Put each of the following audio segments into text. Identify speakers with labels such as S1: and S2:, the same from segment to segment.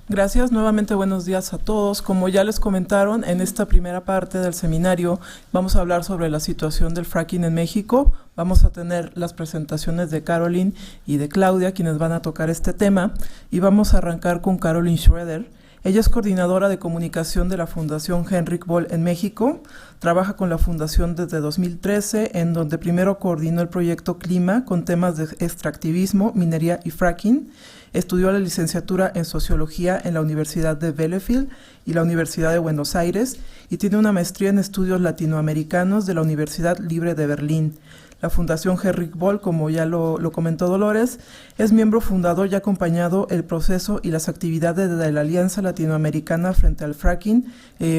S1: Gracias, nuevamente buenos días a todos. Como ya les comentaron, en esta primera parte del seminario vamos a hablar sobre la situación del fracking en México. Vamos a tener las presentaciones de Caroline y de Claudia, quienes van a tocar este tema, y vamos a arrancar con Caroline Schroeder. Ella es coordinadora de comunicación de la Fundación Henrik Böll en México. Trabaja con la Fundación desde 2013, en donde primero coordinó el proyecto Clima con temas de extractivismo, minería y fracking. Estudió la licenciatura en Sociología en la Universidad de Bielefeld y la Universidad de Buenos Aires y tiene una maestría en Estudios Latinoamericanos de la Universidad Libre de Berlín. La Fundación Henrik Böll, como ya lo comentó Dolores, es miembro fundador y ha acompañado el proceso y las actividades de la Alianza Latinoamericana frente al fracking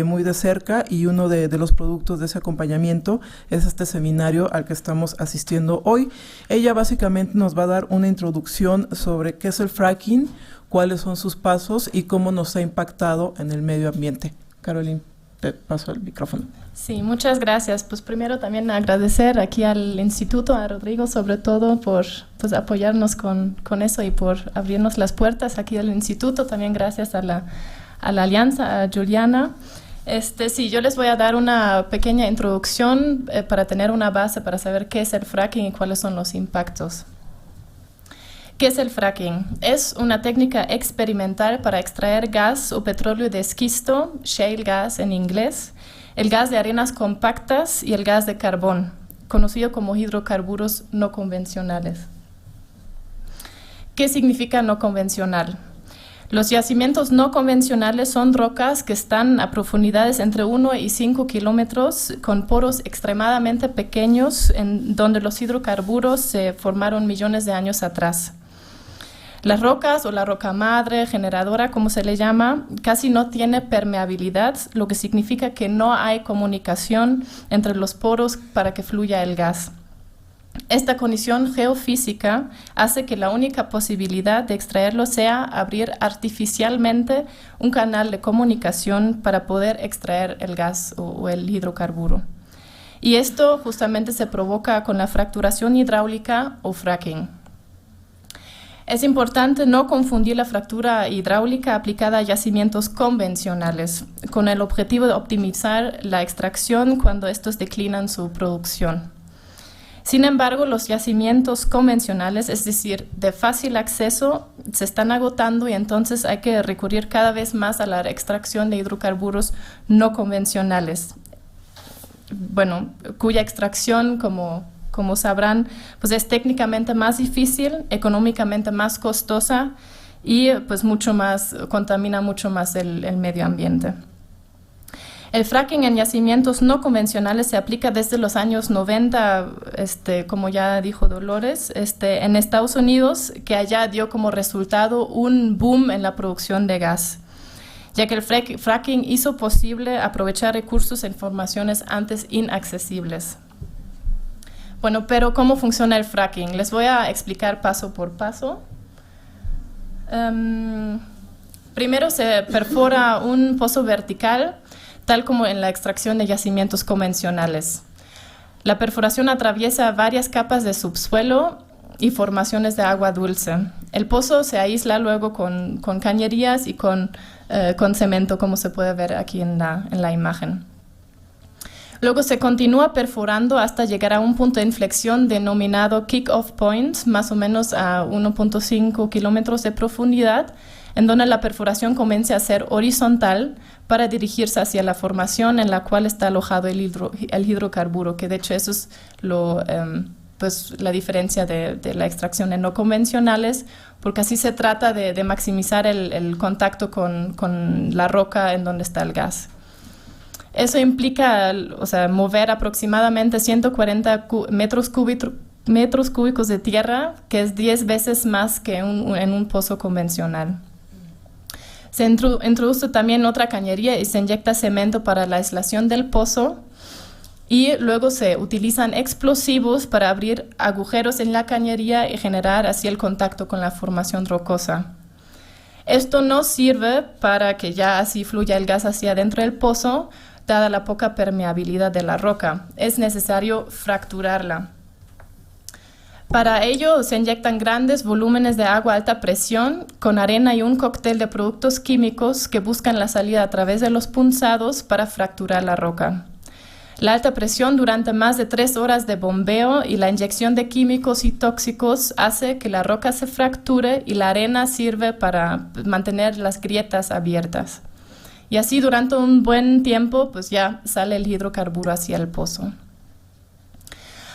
S1: muy de cerca, y uno de los productos de ese acompañamiento es este seminario al que estamos asistiendo hoy. Ella básicamente nos va a dar una introducción sobre qué es el fracking, cuáles son sus pasos y cómo nos ha impactado en el medio ambiente. Caroline, te paso el micrófono.
S2: Sí, muchas gracias. Pues primero también agradecer aquí al Instituto, a Rodrigo sobre todo, por apoyarnos con eso y por abrirnos las puertas aquí al Instituto. También gracias a la Alianza, a Juliana. Sí, yo les voy a dar una pequeña introducción para tener una base para saber qué es el fracking y cuáles son los impactos. ¿Qué es el fracking? Es una técnica experimental para extraer gas o petróleo de esquisto, shale gas en inglés, el gas de arenas compactas y el gas de carbón, conocido como hidrocarburos no convencionales. ¿Qué significa no convencional? Los yacimientos no convencionales son rocas que están a profundidades entre 1 y 5 kilómetros con poros extremadamente pequeños en donde los hidrocarburos se formaron millones de años atrás. Las rocas o la roca madre, generadora, como se le llama, casi no tiene permeabilidad, lo que significa que no hay comunicación entre los poros para que fluya el gas. Esta condición geofísica hace que la única posibilidad de extraerlo sea abrir artificialmente un canal de comunicación para poder extraer el gas o el hidrocarburo. Y esto justamente se provoca con la fracturación hidráulica o fracking. Es importante no confundir la fractura hidráulica aplicada a yacimientos convencionales, con el objetivo de optimizar la extracción cuando estos declinan su producción. Sin embargo, los yacimientos convencionales, es decir, de fácil acceso, se están agotando y entonces hay que recurrir cada vez más a la extracción de hidrocarburos no convencionales, cuya extracción, como sabrán, pues es técnicamente más difícil, económicamente más costosa y pues contamina mucho más el medio ambiente. El fracking en yacimientos no convencionales se aplica desde los años 90, como ya dijo Dolores, en Estados Unidos, que allá dio como resultado un boom en la producción de gas, ya que el fracking hizo posible aprovechar recursos en formaciones antes inaccesibles. Bueno, pero ¿cómo funciona el fracking? Les voy a explicar paso por paso. Primero se perfora un pozo vertical, tal como en la extracción de yacimientos convencionales. La perforación atraviesa varias capas de subsuelo y formaciones de agua dulce. El pozo se aísla luego con cañerías y con cemento, como se puede ver aquí en la imagen. Luego se continúa perforando hasta llegar a un punto de inflexión denominado kick-off point, más o menos a 1.5 kilómetros de profundidad, en donde la perforación comienza a ser horizontal para dirigirse hacia la formación en la cual está alojado el hidrocarburo, que de hecho eso es la diferencia de la extracción en no convencionales, porque así se trata de maximizar el contacto con la roca en donde está el gas. Eso implica, mover aproximadamente 140 metros cúbicos de tierra, que es 10 veces más que en un pozo convencional. Se introduce también otra cañería y se inyecta cemento para la aislación del pozo, y luego se utilizan explosivos para abrir agujeros en la cañería y generar así el contacto con la formación rocosa. Esto no sirve para que ya así fluya el gas hacia adentro del pozo, dada la poca permeabilidad de la roca. Es necesario fracturarla. Para ello se inyectan grandes volúmenes de agua a alta presión con arena y un cóctel de productos químicos que buscan la salida a través de los punzados para fracturar la roca. La alta presión durante más de 3 horas de bombeo y la inyección de químicos y tóxicos hace que la roca se fracture y la arena sirve para mantener las grietas abiertas. Y así durante un buen tiempo pues ya sale el hidrocarburo hacia el pozo.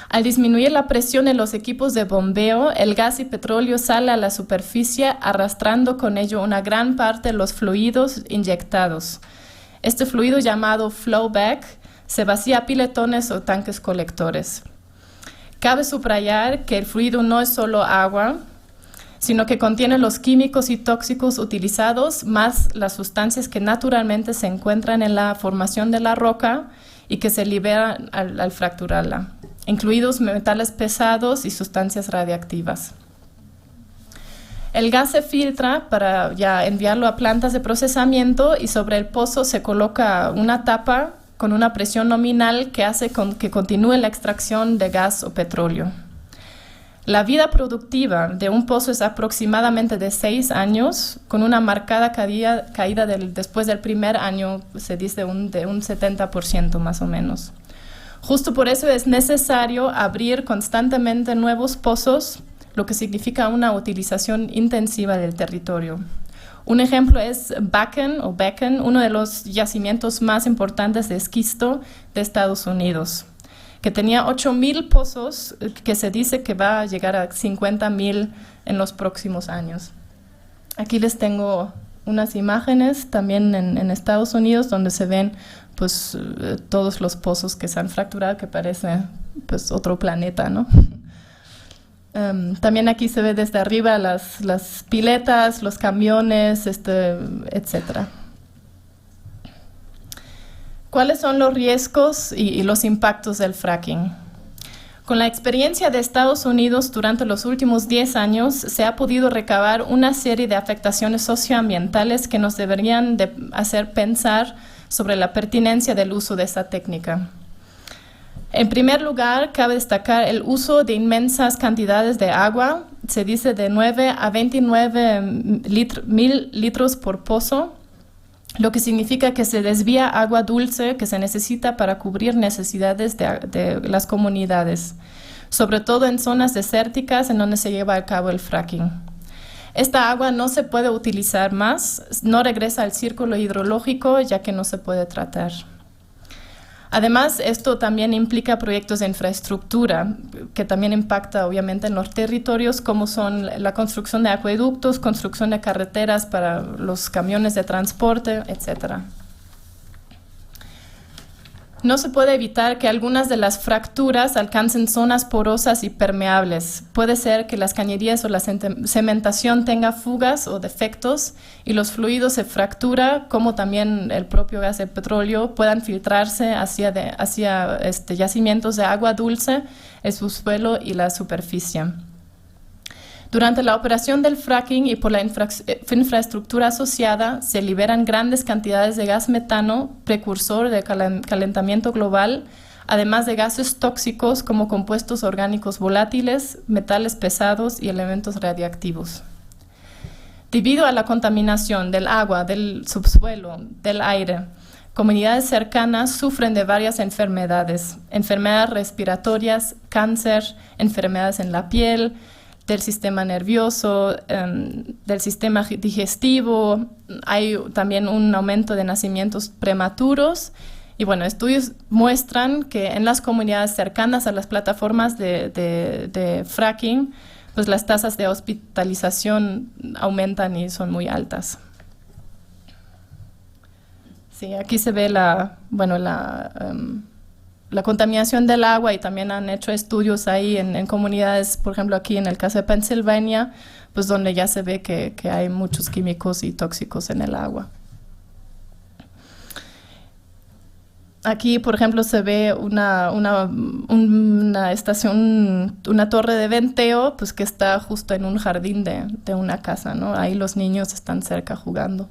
S2: Al disminuir la presión en los equipos de bombeo, el gas y petróleo sale a la superficie arrastrando con ello una gran parte de los fluidos inyectados. Este fluido llamado flowback se vacía a piletones o tanques colectores. Cabe subrayar que el fluido no es solo agua, sino que contiene los químicos y tóxicos utilizados más las sustancias que naturalmente se encuentran en la formación de la roca y que se liberan al fracturarla, incluidos metales pesados y sustancias radiactivas. El gas se filtra para ya enviarlo a plantas de procesamiento y sobre el pozo se coloca una tapa con una presión nominal que hace que continúe la extracción de gas o petróleo. La vida productiva de un pozo es aproximadamente de 6 años, con una marcada caída después del primer año, se dice de un 70% más o menos. Justo por eso es necesario abrir constantemente nuevos pozos, lo que significa una utilización intensiva del territorio. Un ejemplo es Bakken, uno de los yacimientos más importantes de esquisto de Estados Unidos, que tenía 8,000 pozos, que se dice que va a llegar a 50,000 en los próximos años. Aquí les tengo unas imágenes también en Estados Unidos donde se ven pues todos los pozos que se han fracturado, que parece pues otro planeta, ¿no? También aquí se ve desde arriba las piletas, los camiones, etc. ¿Cuáles son los riesgos y los impactos del fracking? Con la experiencia de Estados Unidos durante los últimos 10 años, se ha podido recabar una serie de afectaciones socioambientales que nos deberían de hacer pensar sobre la pertinencia del uso de esta técnica. En primer lugar, cabe destacar el uso de inmensas cantidades de agua, se dice de 9 a 29 mil litros por pozo, lo que significa que se desvía agua dulce que se necesita para cubrir necesidades de las comunidades, sobre todo en zonas desérticas en donde se lleva a cabo el fracking. Esta agua no se puede utilizar más, no regresa al círculo hidrológico ya que no se puede tratar. Además, esto también implica proyectos de infraestructura, que también impacta obviamente en los territorios, como son la construcción de acueductos, construcción de carreteras para los camiones de transporte, etc. No se puede evitar que algunas de las fracturas alcancen zonas porosas y permeables. Puede ser que las cañerías o la cementación tenga fugas o defectos y los fluidos se fractura, como también el propio gas de petróleo, puedan filtrarse hacia yacimientos de agua dulce, el subsuelo y la superficie. Durante la operación del fracking y por la infraestructura asociada, se liberan grandes cantidades de gas metano, precursor de calentamiento global, además de gases tóxicos como compuestos orgánicos volátiles, metales pesados y elementos radiactivos. Debido a la contaminación del agua, del subsuelo, del aire, comunidades cercanas sufren de varias enfermedades respiratorias, cáncer, enfermedades en la piel, del sistema nervioso, del sistema digestivo. Hay también un aumento de nacimientos prematuros. Y bueno, estudios muestran que en las comunidades cercanas a las plataformas de fracking, pues las tasas de hospitalización aumentan y son muy altas. Sí, aquí se ve la contaminación del agua y también han hecho estudios ahí en comunidades, por ejemplo aquí en el caso de Pensilvania, pues donde ya se ve que hay muchos químicos y tóxicos en el agua. Aquí, por ejemplo, se ve una estación, una torre de venteo, pues que está justo en un jardín de una casa, ¿no? Ahí los niños están cerca jugando.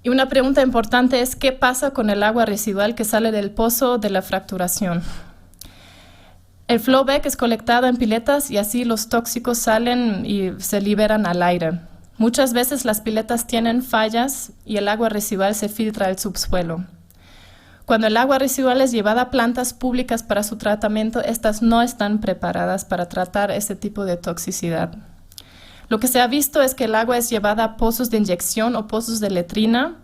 S2: Y una pregunta importante es, ¿qué pasa con el agua residual que sale del pozo de la fracturación? El flowback es colectado en piletas y así los tóxicos salen y se liberan al aire. Muchas veces las piletas tienen fallas y el agua residual se filtra al subsuelo. Cuando el agua residual es llevada a plantas públicas para su tratamiento, estas no están preparadas para tratar ese tipo de toxicidad. Lo que se ha visto es que el agua es llevada a pozos de inyección o pozos de letrina,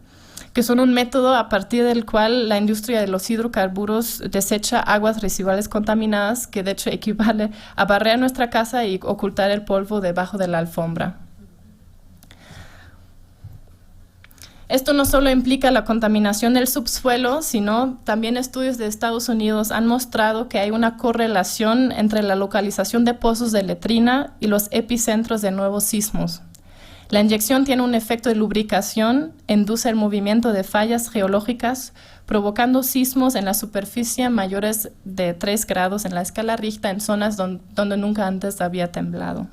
S2: que son un método a partir del cual la industria de los hidrocarburos desecha aguas residuales contaminadas, que de hecho equivale a barrer nuestra casa y ocultar el polvo debajo de la alfombra. Esto no solo implica la contaminación del subsuelo, sino también estudios de Estados Unidos han mostrado que hay una correlación entre la localización de pozos de letrina y los epicentros de nuevos sismos. La inyección tiene un efecto de lubricación, induce el movimiento de fallas geológicas, provocando sismos en la superficie mayores de 3 grados en la escala Richter en zonas donde nunca antes había temblado.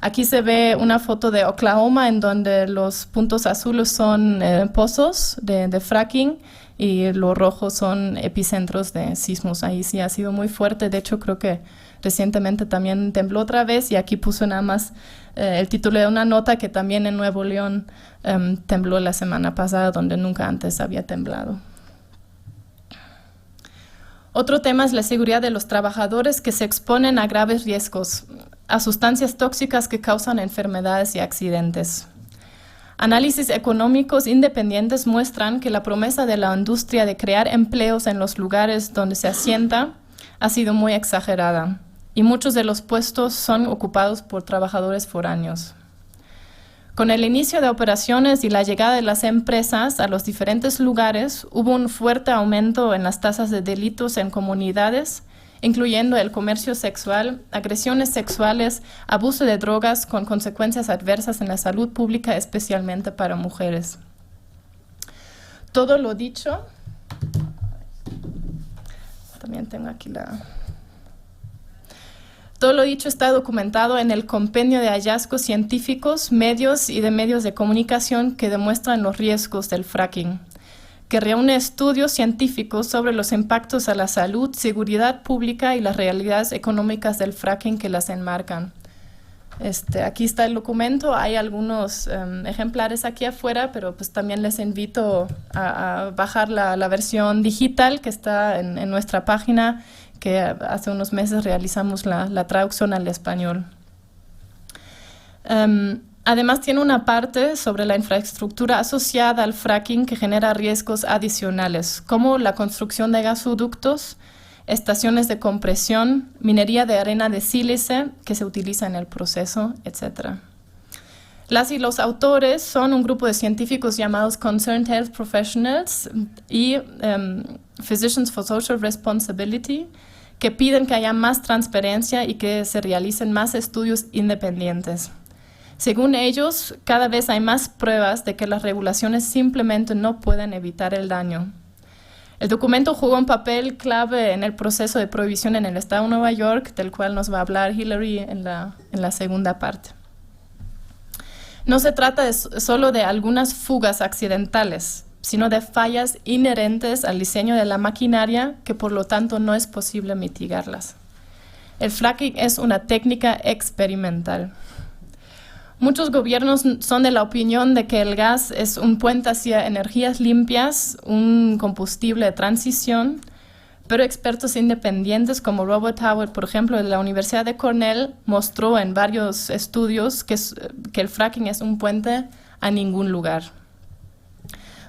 S2: Aquí se ve una foto de Oklahoma en donde los puntos azules son pozos de fracking y los rojos son epicentros de sismos. Ahí sí ha sido muy fuerte. De hecho, creo que recientemente también tembló otra vez y aquí puso nada más el título de una nota que también en Nuevo León tembló la semana pasada donde nunca antes había temblado. Otro tema es la seguridad de los trabajadores que se exponen a graves riesgos, a sustancias tóxicas que causan enfermedades y accidentes. Análisis económicos independientes muestran que la promesa de la industria de crear empleos en los lugares donde se asienta ha sido muy exagerada y muchos de los puestos son ocupados por trabajadores foráneos. Con el inicio de operaciones y la llegada de las empresas a los diferentes lugares, hubo un fuerte aumento en las tasas de delitos en comunidades, incluyendo el comercio sexual, agresiones sexuales, abuso de drogas con consecuencias adversas en la salud pública, especialmente para mujeres. Todo lo dicho, también tengo aquí Todo lo dicho está documentado en el compendio de hallazgos científicos, medios y de medios de comunicación que demuestran los riesgos del fracking, que reúne estudios científicos sobre los impactos a la salud, seguridad pública y las realidades económicas del fracking que las enmarcan. Aquí está el documento, hay algunos ejemplares aquí afuera, pero pues también les invito a bajar la versión digital que está en nuestra página, que hace unos meses realizamos la traducción al español. Además, tiene una parte sobre la infraestructura asociada al fracking que genera riesgos adicionales, como la construcción de gasoductos, estaciones de compresión, minería de arena de sílice que se utiliza en el proceso, etc. Las y los autores son un grupo de científicos llamados Concerned Health Professionals y Physicians for Social Responsibility, que piden que haya más transparencia y que se realicen más estudios independientes. Según ellos, cada vez hay más pruebas de que las regulaciones simplemente no pueden evitar el daño. El documento jugó un papel clave en el proceso de prohibición en el estado de Nueva York, del cual nos va a hablar Hillary en la segunda parte. No se trata solo de algunas fugas accidentales, sino de fallas inherentes al diseño de la maquinaria que por lo tanto no es posible mitigarlas. El fracking es una técnica experimental. Muchos gobiernos son de la opinión de que el gas es un puente hacia energías limpias, un combustible de transición, pero expertos independientes como Robert Howard, por ejemplo, de la Universidad de Cornell, mostró en varios estudios que el fracking es un puente a ningún lugar.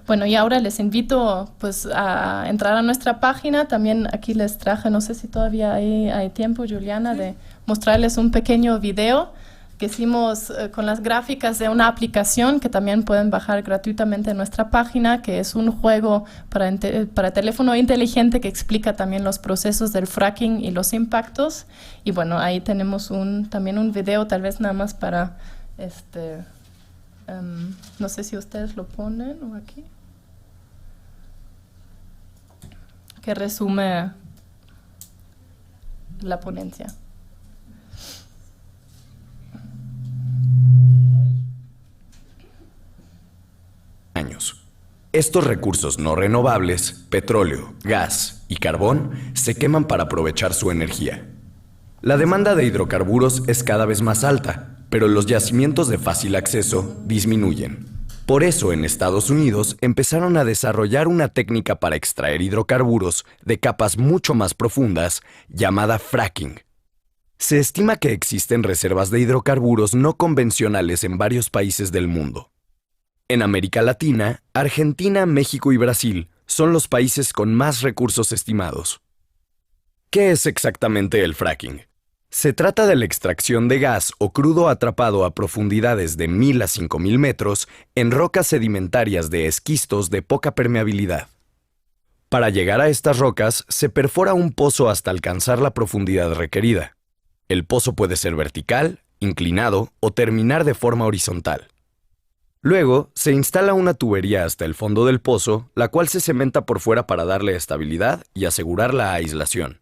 S2: Bueno, y ahora les invito pues, a entrar a nuestra página. También aquí les traje, no sé si todavía hay tiempo, Juliana, de mostrarles un pequeño video que hicimos con las gráficas de una aplicación que también pueden bajar gratuitamente en nuestra página, que es un juego para teléfono inteligente que explica también los procesos del fracking y los impactos. Y bueno, ahí tenemos también un video, tal vez nada más para, no sé si ustedes lo ponen o aquí. que resume la ponencia.
S3: Estos recursos no renovables, petróleo, gas y carbón, se queman para aprovechar su energía. La demanda de hidrocarburos es cada vez más alta, pero los yacimientos de fácil acceso disminuyen. Por eso, en Estados Unidos empezaron a desarrollar una técnica para extraer hidrocarburos de capas mucho más profundas, llamada fracking. Se estima que existen reservas de hidrocarburos no convencionales en varios países del mundo. En América Latina, Argentina, México y Brasil son los países con más recursos estimados. ¿Qué es exactamente el fracking? Se trata de la extracción de gas o crudo atrapado a profundidades de 1000 a 5000 metros en rocas sedimentarias de esquistos de poca permeabilidad. Para llegar a estas rocas, se perfora un pozo hasta alcanzar la profundidad requerida. El pozo puede ser vertical, inclinado o terminar de forma horizontal. Luego, se instala una tubería hasta el fondo del pozo, la cual se cementa por fuera para darle estabilidad y asegurar la aislación.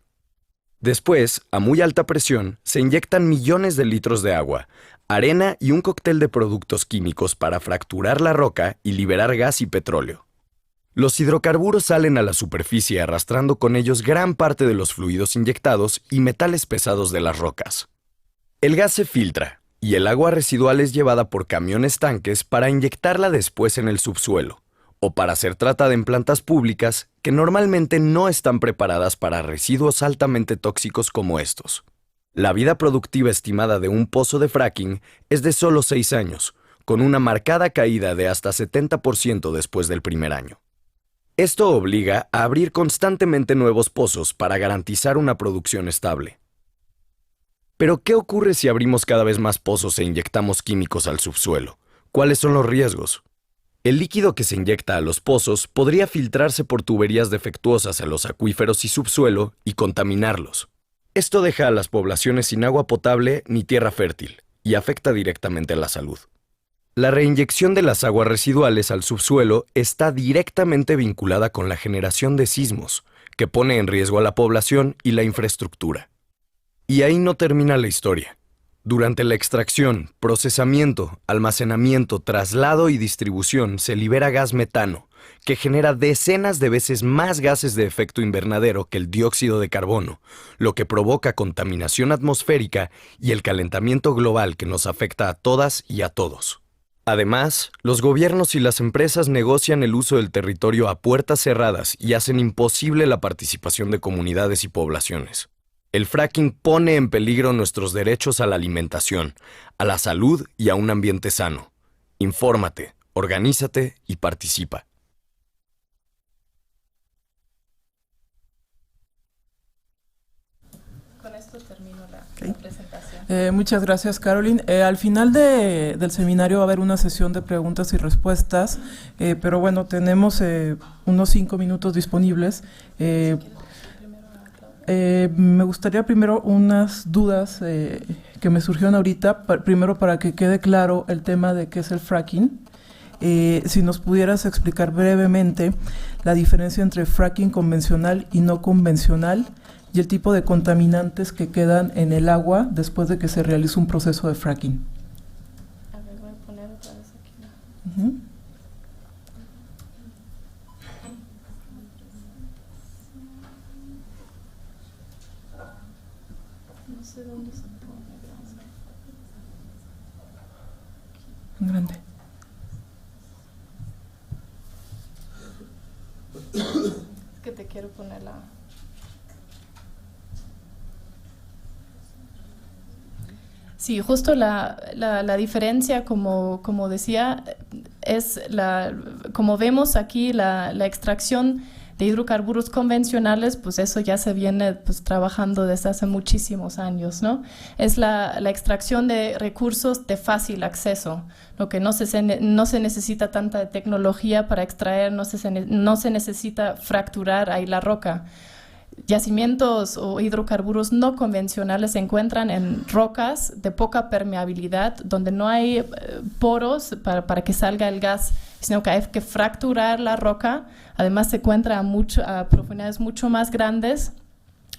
S3: Después, a muy alta presión, se inyectan millones de litros de agua, arena y un cóctel de productos químicos para fracturar la roca y liberar gas y petróleo. Los hidrocarburos salen a la superficie arrastrando con ellos gran parte de los fluidos inyectados y metales pesados de las rocas. El gas se filtra y el agua residual es llevada por camiones tanques para inyectarla después en el subsuelo, o para ser tratada en plantas públicas que normalmente no están preparadas para residuos altamente tóxicos como estos. La vida productiva estimada de un pozo de fracking es de solo 6 años, con una marcada caída de hasta 70% después del primer año. Esto obliga a abrir constantemente nuevos pozos para garantizar una producción estable. Pero, ¿qué ocurre si abrimos cada vez más pozos e inyectamos químicos al subsuelo? ¿Cuáles son los riesgos? El líquido que se inyecta a los pozos podría filtrarse por tuberías defectuosas a los acuíferos y subsuelo y contaminarlos. Esto deja a las poblaciones sin agua potable ni tierra fértil y afecta directamente a la salud. La reinyección de las aguas residuales al subsuelo está directamente vinculada con la generación de sismos, que pone en riesgo a la población y la infraestructura. Y ahí no termina la historia. Durante la extracción, procesamiento, almacenamiento, traslado y distribución se libera gas metano, que genera decenas de veces más gases de efecto invernadero que el dióxido de carbono, lo que provoca contaminación atmosférica y el calentamiento global que nos afecta a todas y a todos. Además, los gobiernos y las empresas negocian el uso del territorio a puertas cerradas y hacen imposible la participación de comunidades y poblaciones. El fracking pone en peligro nuestros derechos a la alimentación, a la salud y a un ambiente sano. Infórmate, organízate y participa.
S2: Con esto termino la presentación.
S1: Muchas gracias, Caroline. Al final del seminario va a haber una sesión de preguntas y respuestas, pero bueno, tenemos unos 5 minutos disponibles. Me gustaría primero unas dudas que me surgieron ahorita, primero para que quede claro el tema de qué es el fracking. Si nos pudieras explicar brevemente la diferencia entre fracking convencional y no convencional y el tipo de contaminantes que quedan en el agua después de que se realiza un proceso de fracking.
S2: A ver, voy a poner otra vez aquí. No sé dónde se pone.
S1: Grande.
S2: Es que te quiero poner la... Sí, justo la diferencia, como decía, es como vemos aquí, la extracción de hidrocarburos convencionales, pues eso ya se viene pues trabajando desde hace muchísimos años, ¿no? Es la extracción de recursos de fácil acceso, lo que no se necesita tanta tecnología para extraer, no se necesita fracturar ahí la roca. Yacimientos o hidrocarburos no convencionales se encuentran en rocas de poca permeabilidad, donde no hay poros para que salga el gas sino que hay que fracturar la roca. Además se encuentra a profundidades mucho más grandes,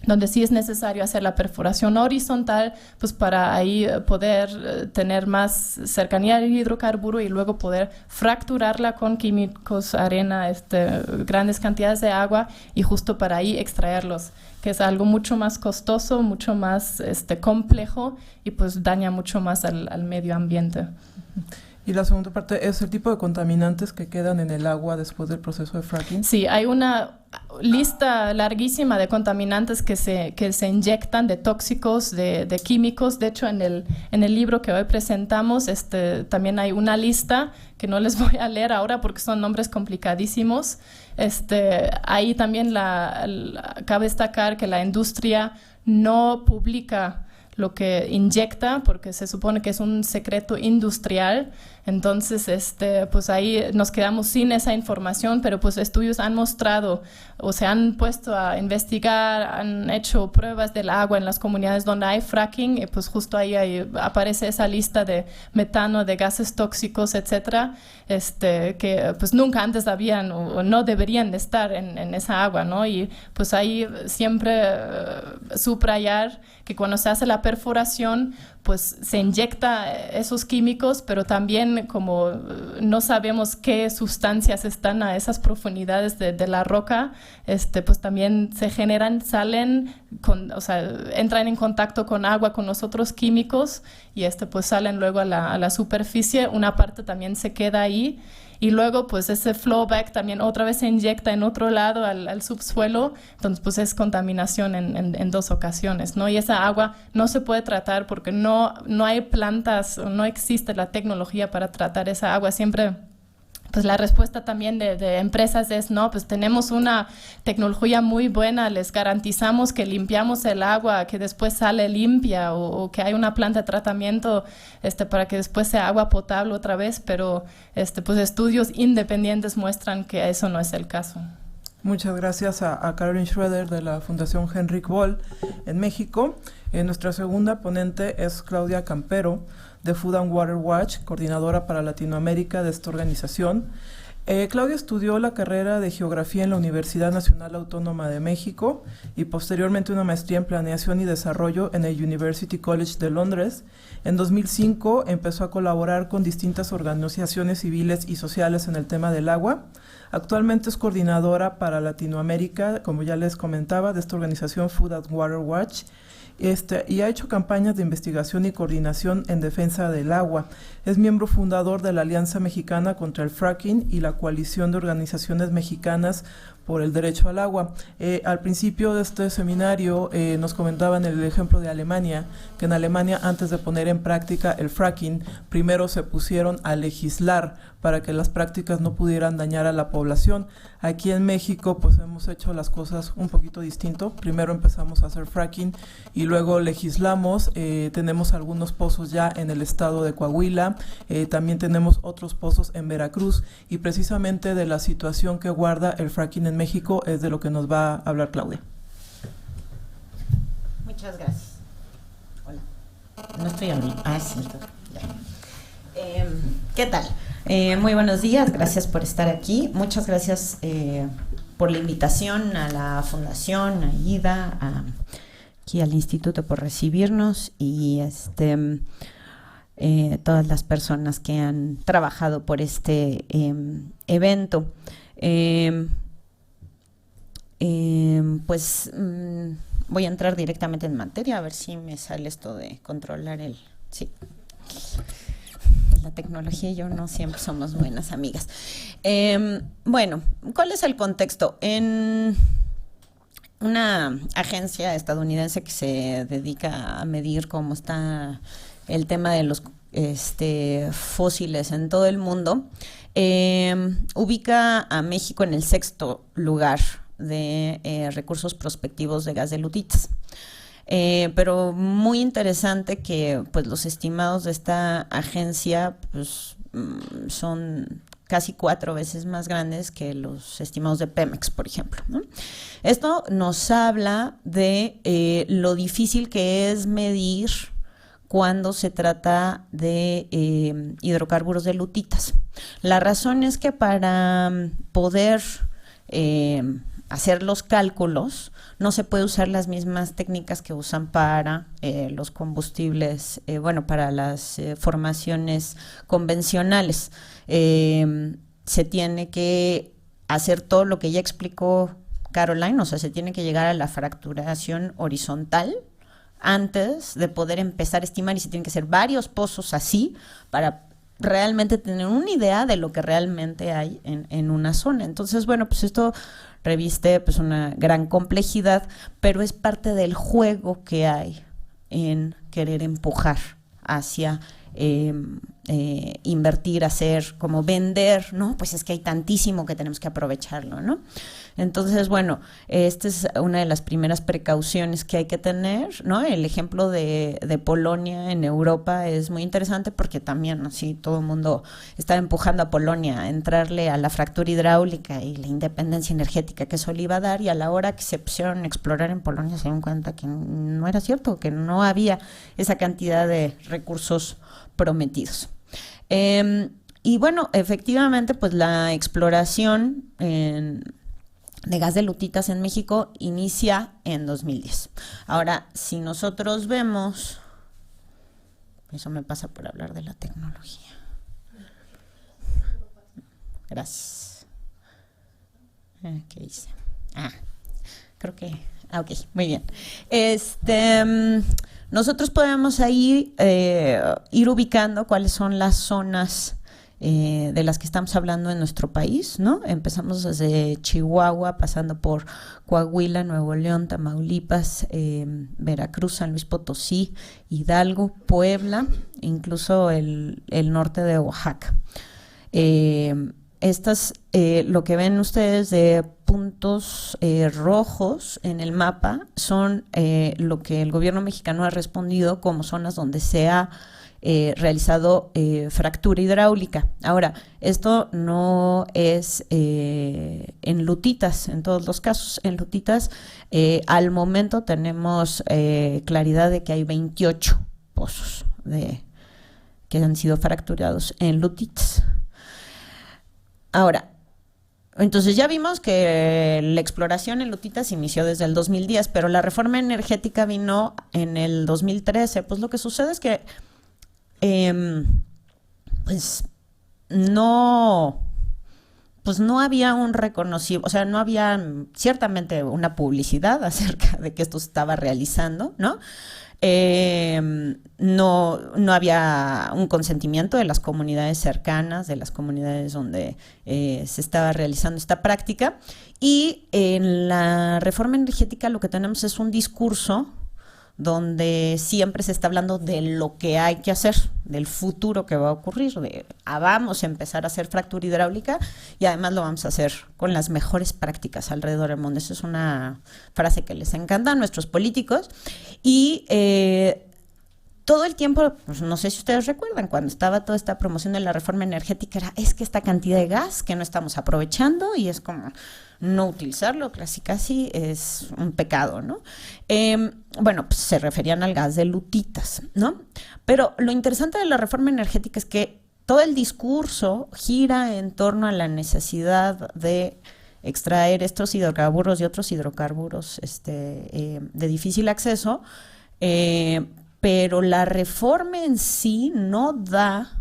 S2: donde sí es necesario hacer la perforación horizontal, pues para ahí poder tener más cercanía al hidrocarburo y luego poder fracturarla con químicos, arena, grandes cantidades de agua y justo para ahí extraerlos, que es algo mucho más costoso, mucho más complejo y pues daña mucho más al medio ambiente.
S1: Y la segunda parte es el tipo de contaminantes que quedan en el agua después del proceso de fracking.
S2: Sí, hay una lista larguísima de contaminantes que se inyectan, de tóxicos, de químicos. De hecho, en el libro que hoy presentamos también hay una lista que no les voy a leer ahora porque son nombres complicadísimos. Ahí también cabe destacar que la industria no publica lo que inyecta, porque se supone que es un secreto industrial. Entonces, pues ahí nos quedamos sin esa información, pero pues estudios han mostrado o se han puesto a investigar, han hecho pruebas del agua en las comunidades donde hay fracking, y pues justo ahí aparece esa lista de metano, de gases tóxicos, etcétera, que pues nunca antes habían o no deberían de estar en esa agua, ¿no? Y pues ahí siempre subrayar que cuando se hace la perforación, pues se inyecta esos químicos, pero también como no sabemos qué sustancias están a esas profundidades de la roca, pues también se generan, entran en contacto con agua, con los otros químicos, y pues salen luego a la superficie. Una parte también se queda ahí, y luego pues ese flowback también otra vez se inyecta en otro lado al subsuelo. Entonces pues es contaminación en dos ocasiones, ¿no? Y esa agua no se puede tratar porque no hay plantas, no existe la tecnología para tratar esa agua. Siempre pues la respuesta también de empresas es, no, pues tenemos una tecnología muy buena, les garantizamos que limpiamos el agua, que después sale limpia, o que hay una planta de tratamiento para que después sea agua potable otra vez, pero pues estudios independientes muestran que eso no es el caso.
S1: Muchas gracias a Caroline Schroeder de la Fundación Henrik Boll en México. Nuestra segunda ponente es Claudia Campero, de Food and Water Watch, coordinadora para Latinoamérica de esta organización. Claudia estudió la carrera de Geografía en la Universidad Nacional Autónoma de México y posteriormente una maestría en Planeación y Desarrollo en el University College de Londres. En 2005 empezó a colaborar con distintas organizaciones civiles y sociales en el tema del agua. Actualmente es coordinadora para Latinoamérica, como ya les comentaba, de esta organización Food and Water Watch, y ha hecho campañas de investigación y coordinación en defensa del agua. Es miembro fundador de la Alianza Mexicana contra el Fracking y la Coalición de Organizaciones Mexicanas por el Derecho al Agua. Al principio de este seminario nos comentaban el ejemplo de Alemania, que en Alemania, antes de poner en práctica el fracking, primero se pusieron a legislar para que las prácticas no pudieran dañar a la población. Aquí en México pues hemos hecho las cosas un poquito distinto. Primero empezamos a hacer fracking y luego legislamos. Tenemos algunos pozos ya en el estado de Coahuila, también tenemos otros pozos en Veracruz, y precisamente de la situación que guarda el fracking en México es de lo que nos va a hablar Claudia.
S4: Muchas gracias. Hola. No estoy hablando. Ah, sí. Ya. ¿Qué tal? Muy buenos días, gracias por estar aquí. Muchas gracias por la invitación a la Fundación, a Ida, aquí al Instituto por recibirnos, y todas las personas que han trabajado por este evento. Voy a entrar directamente en materia, a ver si me sale esto de controlar el... Sí. La tecnología y yo no siempre somos buenas amigas. Bueno, ¿cuál es el contexto? En una agencia estadounidense que se dedica a medir cómo está el tema de los fósiles en todo el mundo, ubica a México en el 6º lugar de recursos prospectivos de gas de lutitas. Pero muy interesante que pues los estimados de esta agencia pues, son casi 4 veces más grandes que los estimados de Pemex, por ejemplo, ¿no? Esto nos habla de lo difícil que es medir cuando se trata de hidrocarburos de lutitas. La razón es que para poder hacer los cálculos no se puede usar las mismas técnicas que usan para los combustibles, para las formaciones convencionales. Se tiene que hacer todo lo que ya explicó Caroline, o sea, se tiene que llegar a la fracturación horizontal antes de poder empezar a estimar, y se tienen que hacer varios pozos así para realmente tener una idea de lo que realmente hay en una zona. Entonces, bueno, pues esto reviste pues una gran complejidad, pero es parte del juego que hay en querer empujar hacia invertir, hacer, como vender, ¿no? Pues es que hay tantísimo que tenemos que aprovecharlo, ¿no? Entonces, bueno, esta es una de las primeras precauciones que hay que tener, ¿no? El ejemplo de Polonia en Europa es muy interesante porque también, así, todo el mundo está empujando a Polonia a entrarle a la fractura hidráulica y la independencia energética que eso le iba a dar, y a la hora que se pusieron a explorar en Polonia se dieron cuenta que no era cierto, que no había esa cantidad de recursos prometidos. Y bueno, efectivamente, pues la exploración de gas de lutitas en México inicia en 2010. Ahora, si nosotros vemos, eso me pasa por hablar de la tecnología. Gracias. ¿Qué hice? Creo que, ok, muy bien. Nosotros podemos ahí ir ubicando cuáles son las zonas de las que estamos hablando en nuestro país, ¿no? Empezamos desde Chihuahua, pasando por Coahuila, Nuevo León, Tamaulipas, Veracruz, San Luis Potosí, Hidalgo, Puebla, incluso el norte de Oaxaca. Lo que ven ustedes de puntos rojos en el mapa son lo que el gobierno mexicano ha respondido como zonas donde se ha realizado fractura hidráulica. Ahora, esto no es en lutitas en todos los casos. En lutitas, al momento tenemos claridad de que hay 28 pozos que han sido fracturados en lutitas. Ahora, entonces ya vimos que la exploración en lutitas inició desde el 2010, pero la reforma energética vino en el 2013. Pues lo que sucede es que pues no había un reconocido, o sea, no había ciertamente una publicidad acerca de que esto se estaba realizando, ¿no? No había un consentimiento de las comunidades cercanas, de las comunidades donde se estaba realizando esta práctica, y en la reforma energética lo que tenemos es un discurso donde siempre se está hablando de lo que hay que hacer, del futuro que va a ocurrir, vamos a empezar a hacer fractura hidráulica y además lo vamos a hacer con las mejores prácticas alrededor del mundo. Esa es una frase que les encanta a nuestros políticos, y todo el tiempo, pues no sé si ustedes recuerdan, cuando estaba toda esta promoción de la reforma energética, es que esta cantidad de gas que no estamos aprovechando, y es como no utilizarlo, casi es un pecado, ¿no? Pues se referían al gas de lutitas, ¿no? Pero lo interesante de la reforma energética es que todo el discurso gira en torno a la necesidad de extraer estos hidrocarburos y otros hidrocarburos de difícil acceso, pero la reforma en sí no da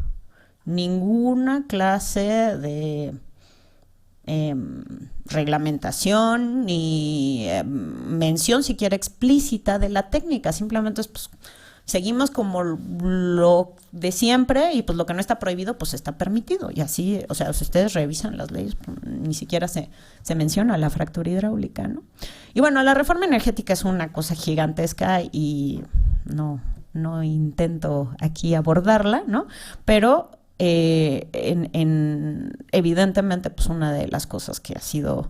S4: ninguna clase de reglamentación ni mención siquiera explícita de la técnica. Simplemente pues, seguimos como lo de siempre, y pues lo que no está prohibido pues está permitido, y así, o sea, si ustedes revisan las leyes, pues, ni siquiera se menciona la fractura hidráulica, ¿no? Y bueno, la reforma energética es una cosa gigantesca y no intento aquí abordarla, ¿no? Pero evidentemente, pues una de las cosas que ha sido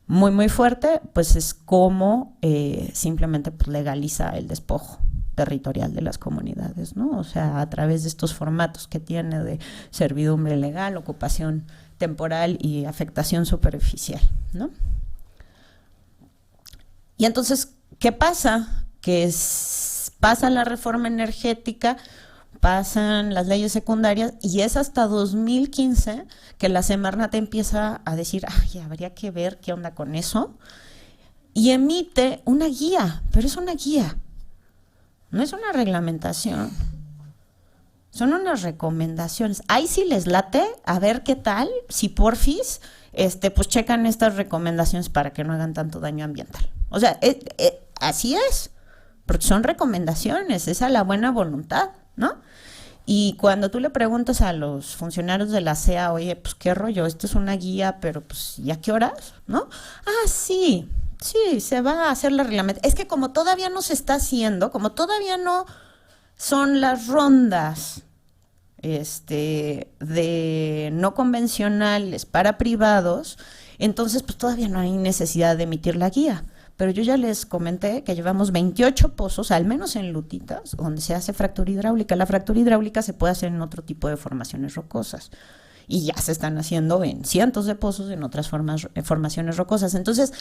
S4: muy, muy fuerte, pues es cómo simplemente pues, legaliza el despojo territorial de las comunidades, ¿no? O sea, a través de estos formatos que tiene de servidumbre legal, ocupación temporal y afectación superficial, ¿no? Y entonces, ¿qué pasa? Que pasa la reforma energética, pasan las leyes secundarias y es hasta 2015 que la Semarnat empieza a decir, ay, habría que ver qué onda con eso, y emite una guía, pero es una guía, no es una reglamentación, son unas recomendaciones. Ahí sí les late, a ver qué tal, si porfis, pues checan estas recomendaciones para que no hagan tanto daño ambiental. O sea, así es, porque son recomendaciones, es a la buena voluntad, ¿no? Y cuando tú le preguntas a los funcionarios de la CEA, oye, pues qué rollo, esto es una guía, pero pues ¿y a qué horas? ¿No? Ah, sí, se va a hacer la reglamentación. Es que como todavía no se está haciendo, como todavía no son las rondas de no convencionales para privados, entonces pues todavía no hay necesidad de emitir la guía. Pero yo ya les comenté que llevamos 28 pozos, al menos en Lutitas, donde se hace fractura hidráulica. La fractura hidráulica se puede hacer en otro tipo de formaciones rocosas. Y ya se están haciendo en cientos de pozos en otras formaciones rocosas. Entonces,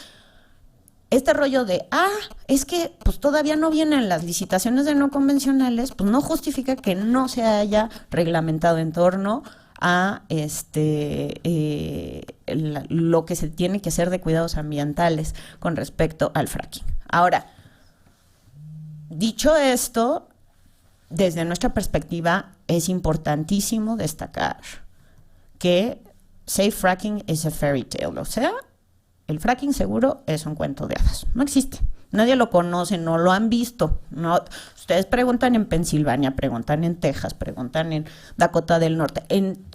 S4: este rollo de, es que pues todavía no vienen las licitaciones de no convencionales, pues no justifica que no se haya reglamentado en torno a lo que se tiene que hacer de cuidados ambientales con respecto al fracking. Ahora, dicho esto, desde nuestra perspectiva es importantísimo destacar que safe fracking is a fairy tale, o sea, el fracking seguro es un cuento de hadas, no existe. Nadie lo conoce, no lo han visto. No, ustedes preguntan en Pensilvania, preguntan en Texas, preguntan en Dakota del Norte, en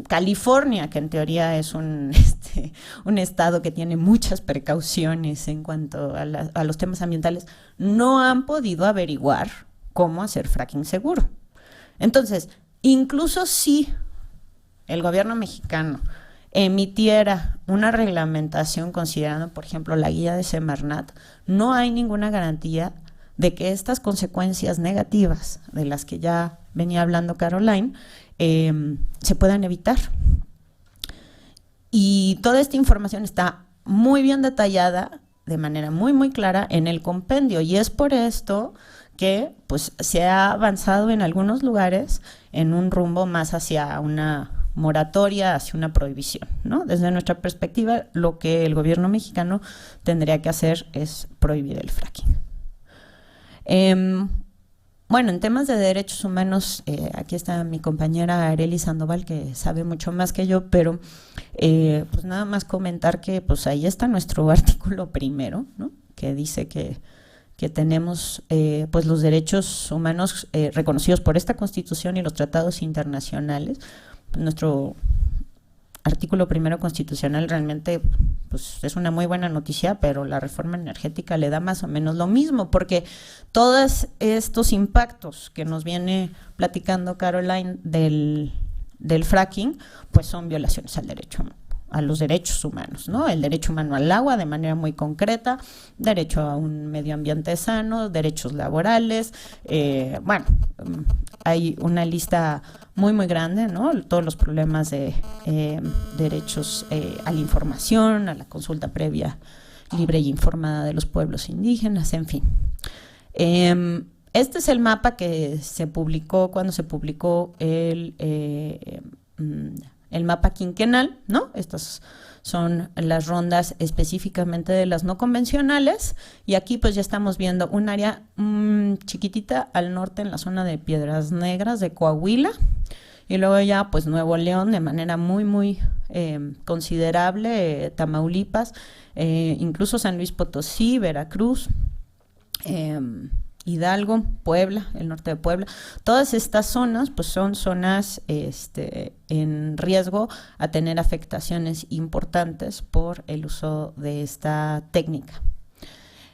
S4: California, que en teoría es un estado que tiene muchas precauciones en cuanto a los temas ambientales, no han podido averiguar cómo hacer fracking seguro. Entonces, incluso si el gobierno mexicano emitiera una reglamentación considerando, por ejemplo, la guía de Semarnat, no hay ninguna garantía de que estas consecuencias negativas de las que ya venía hablando Caroline se puedan evitar. Y toda esta información está muy bien detallada, de manera muy, muy clara en el compendio, y es por esto que pues, se ha avanzado en algunos lugares en un rumbo más hacia una moratoria, hacia una prohibición, ¿no? Desde nuestra perspectiva, lo que el gobierno mexicano tendría que hacer es prohibir el fracking. Bueno, en temas de derechos humanos, aquí está mi compañera Arely Sandoval, que sabe mucho más que yo, pero pues nada más comentar que pues ahí está nuestro artículo primero, ¿no? Que dice que tenemos pues los derechos humanos reconocidos por esta Constitución y los tratados internacionales. Nuestro artículo primero constitucional realmente pues, es una muy buena noticia, pero la reforma energética le da más o menos lo mismo, porque todos estos impactos que nos viene platicando Caroline del fracking, pues son violaciones al derecho, a los derechos humanos, ¿no? El derecho humano al agua de manera muy concreta, derecho a un medio ambiente sano, derechos laborales, bueno, hay una lista muy, muy grande, ¿no? Todos los problemas de derechos a la información, a la consulta previa, libre y informada de los pueblos indígenas, en fin. Este es el mapa que se publicó cuando se publicó el mapa quinquenal, ¿no? Estas son las rondas específicamente de las no convencionales, y aquí pues ya estamos viendo un área chiquitita al norte en la zona de Piedras Negras de Coahuila, y luego ya pues Nuevo León de manera muy, muy considerable, Tamaulipas, incluso San Luis Potosí, Veracruz, Hidalgo, Puebla, el norte de Puebla. Todas estas zonas pues son zonas en riesgo a tener afectaciones importantes por el uso de esta técnica.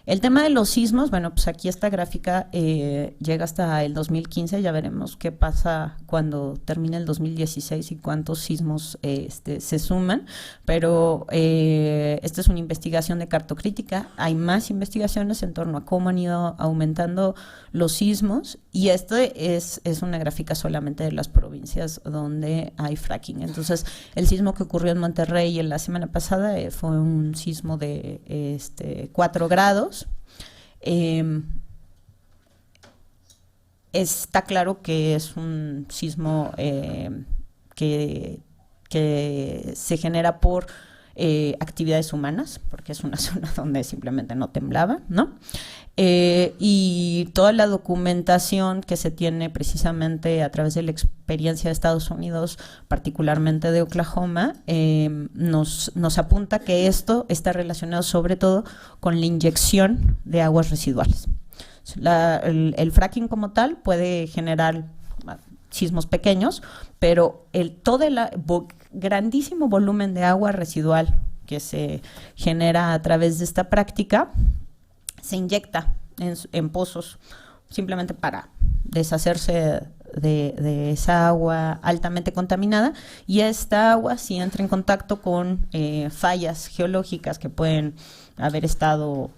S4: El tema de los sismos, bueno, pues aquí esta gráfica llega hasta el 2015, ya veremos qué pasa cuando termine el 2016 y cuántos sismos se suman, pero esta es una investigación de Cartocrítica, hay más investigaciones en torno a cómo han ido aumentando los sismos, y esto es una gráfica solamente de las provincias donde hay fracking. Entonces, el sismo que ocurrió en Monterrey en la semana pasada fue un sismo de 4 grados. está claro que es un sismo que se genera por actividades humanas, porque es una zona donde simplemente no temblaba, ¿no? Y toda la documentación que se tiene precisamente a través de la experiencia de Estados Unidos, particularmente de Oklahoma, nos apunta que esto está relacionado sobre todo con la inyección de aguas residuales. El fracking como tal puede generar sismos pequeños, pero todo el grandísimo volumen de agua residual que se genera a través de esta práctica se inyecta en pozos simplemente para deshacerse de esa agua altamente contaminada, y esta agua, si entra en contacto con fallas geológicas que pueden haber estado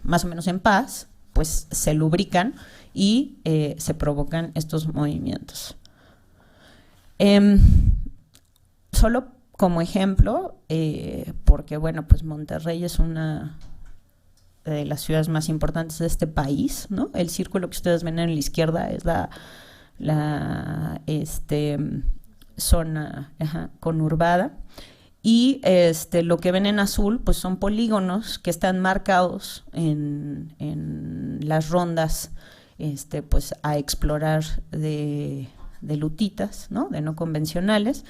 S4: más o menos en paz, pues se lubrican y se provocan estos movimientos. Solo como ejemplo, porque bueno, pues Monterrey es una de las ciudades más importantes de este país, ¿no? El círculo que ustedes ven en la izquierda es la zona conurbada, y lo que ven en azul pues son polígonos que están marcados en las rondas pues a explorar de lutitas, ¿no? De no convencionales.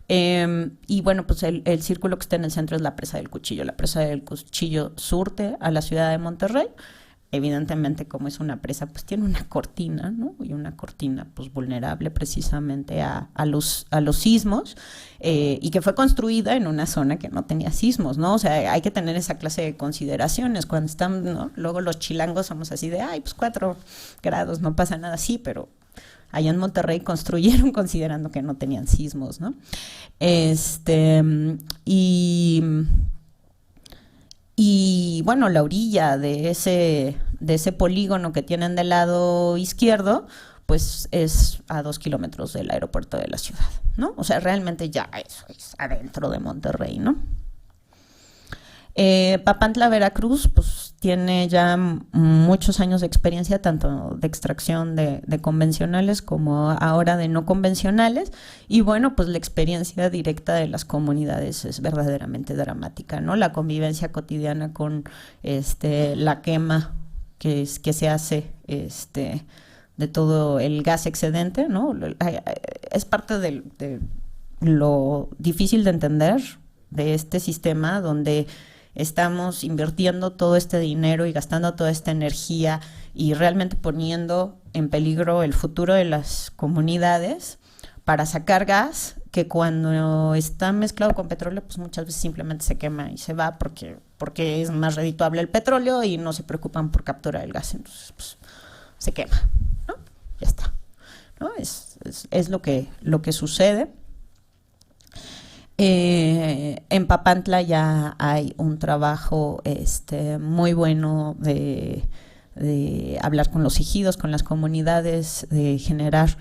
S4: Y bueno, pues el círculo que está en el centro es la presa del Cuchillo. La presa del Cuchillo surte a la ciudad de Monterrey. Evidentemente, como es una presa, pues tiene una cortina, ¿no? Y una cortina pues vulnerable precisamente a los sismos, y que fue construida en una zona que no tenía sismos, ¿no? O sea, hay que tener esa clase de consideraciones cuando están, ¿no? Luego los chilangos somos así de, ay, pues 4 grados, no pasa nada, sí, pero allá en Monterrey construyeron considerando que no tenían sismos, ¿no? Y bueno, la orilla de ese polígono que tienen del lado izquierdo, pues es a 2 kilómetros del aeropuerto de la ciudad, ¿no? O sea, realmente ya eso es adentro de Monterrey, ¿no? Papantla, Veracruz, pues tiene ya muchos años de experiencia, tanto de extracción de convencionales como ahora de no convencionales, y bueno, pues la experiencia directa de las comunidades es verdaderamente dramática, ¿no? La convivencia cotidiana con la quema que se hace de todo el gas excedente, ¿no? Es parte de lo difícil de entender de este sistema donde estamos invirtiendo todo este dinero y gastando toda esta energía y realmente poniendo en peligro el futuro de las comunidades para sacar gas que cuando está mezclado con petróleo pues muchas veces simplemente se quema y se va porque es más redituable el petróleo y no se preocupan por capturar el gas, entonces pues se quema, ¿no? Ya está, ¿no? Es lo que sucede. En Papantla ya hay un trabajo muy bueno de hablar con los ejidos, con las comunidades, de generar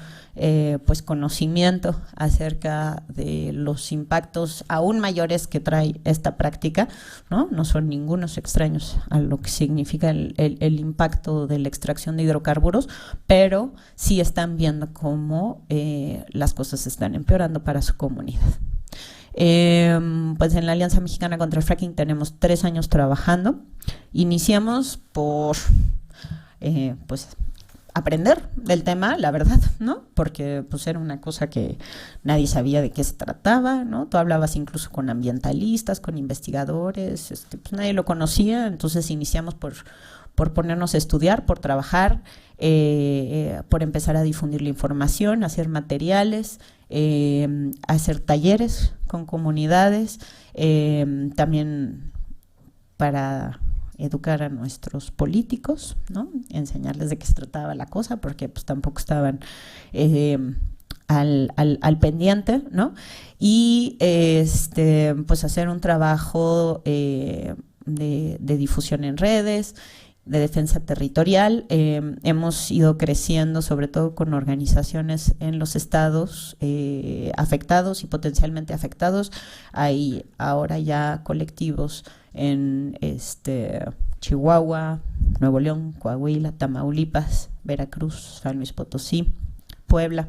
S4: pues conocimiento acerca de los impactos aún mayores que trae esta práctica, ¿no? No son ningunos extraños a lo que significa el impacto de la extracción de hidrocarburos, pero sí están viendo cómo las cosas están empeorando para su comunidad. Pues en la Alianza Mexicana contra el Fracking tenemos 3 años trabajando. Iniciamos por pues aprender del tema, la verdad, ¿no? Porque pues era una cosa que nadie sabía de qué se trataba, ¿no? Tú hablabas incluso con ambientalistas, con investigadores, pues nadie lo conocía, entonces iniciamos por ponernos a estudiar, por trabajar, por empezar a difundir la información, hacer materiales, hacer talleres con comunidades, también para educar a nuestros políticos, ¿no? Enseñarles de qué se trataba la cosa, porque pues tampoco estaban al pendiente, ¿no? Y pues hacer un trabajo de difusión en redes, de defensa territorial. Hemos ido creciendo sobre todo con organizaciones en los estados afectados y potencialmente afectados. Hay ahora ya colectivos en Chihuahua, Nuevo León, Coahuila, Tamaulipas, Veracruz, San Luis Potosí, Puebla,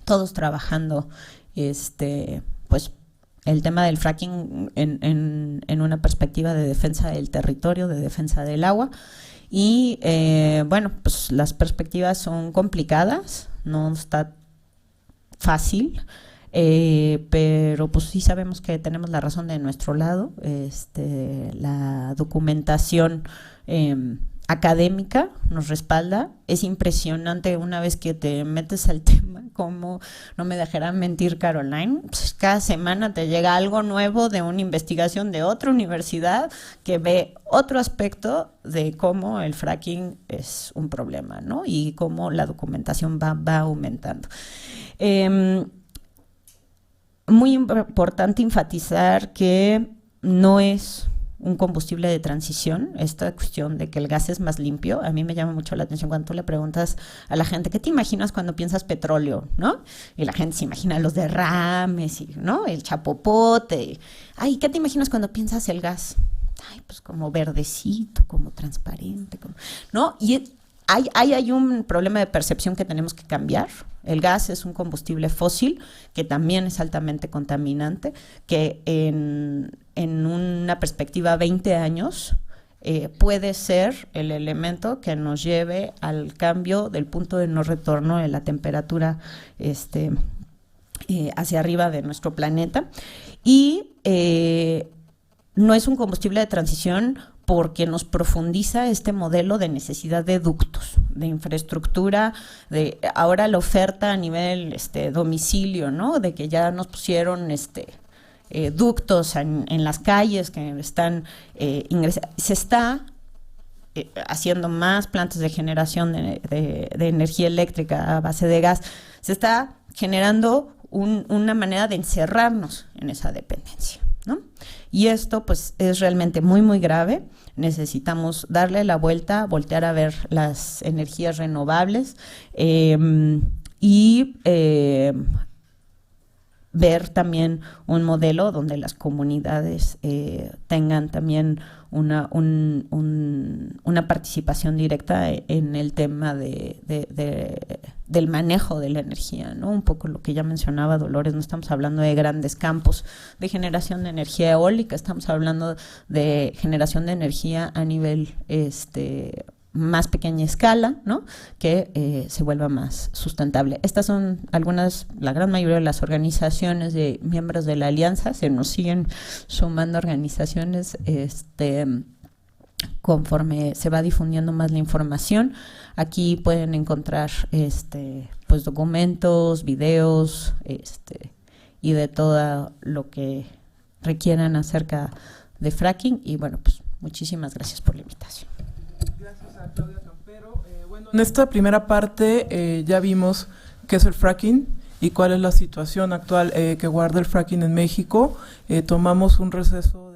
S4: todos trabajando pues el tema del fracking en una perspectiva de defensa del territorio, de defensa del agua. Y bueno, pues las perspectivas son complicadas, no está fácil, pero pues sí sabemos que tenemos la razón de nuestro lado. La documentación académica nos respalda. Es impresionante una vez que te metes al tema, como no me dejará mentir Caroline, pues cada semana te llega algo nuevo de una investigación de otra universidad que ve otro aspecto de cómo el fracking es un problema, ¿no? Y cómo la documentación va aumentando. Muy importante enfatizar que no es un combustible de transición, esta cuestión de que el gas es más limpio. A mí me llama mucho la atención cuando tú le preguntas a la gente, ¿qué te imaginas cuando piensas petróleo? ¿No? Y la gente se imagina los derrames, y, ¿no? El chapopote. Ay, ¿qué te imaginas cuando piensas el gas? Ay, pues como verdecito, como transparente, ¿no? Y hay un problema de percepción que tenemos que cambiar. El gas es un combustible fósil que también es altamente contaminante, que en una perspectiva 20 años puede ser el elemento que nos lleve al cambio del punto de no retorno de la temperatura hacia arriba de nuestro planeta. Y no es un combustible de transición porque nos profundiza este modelo de necesidad de ductos, de infraestructura, de ahora la oferta a nivel domicilio, ¿no? De que ya nos pusieron ductos en las calles que están ingresando. Se está haciendo más plantas de generación de energía eléctrica a base de gas. Se está generando una manera de encerrarnos en esa dependencia, ¿no? Y esto pues es realmente muy, muy grave. Necesitamos darle la vuelta, voltear a ver las energías renovables y ver también un modelo donde las comunidades tengan también una participación directa en el tema del manejo de la energía, ¿no? Un poco lo que ya mencionaba Dolores, no estamos hablando de grandes campos de generación de energía eólica, estamos hablando de generación de energía a nivel más pequeña escala, ¿no? Que se vuelva más sustentable. Estas son algunas, la gran mayoría de las organizaciones de miembros de la alianza. Se nos siguen sumando organizaciones conforme se va difundiendo más la información. Aquí pueden encontrar pues documentos, videos, y de todo lo que requieran acerca de fracking. Y bueno, pues muchísimas gracias por la invitación.
S1: Gracias a Claudia Campero. Bueno, en esta primera parte ya vimos qué es el fracking y cuál es la situación actual que guarda el fracking en México. Tomamos un receso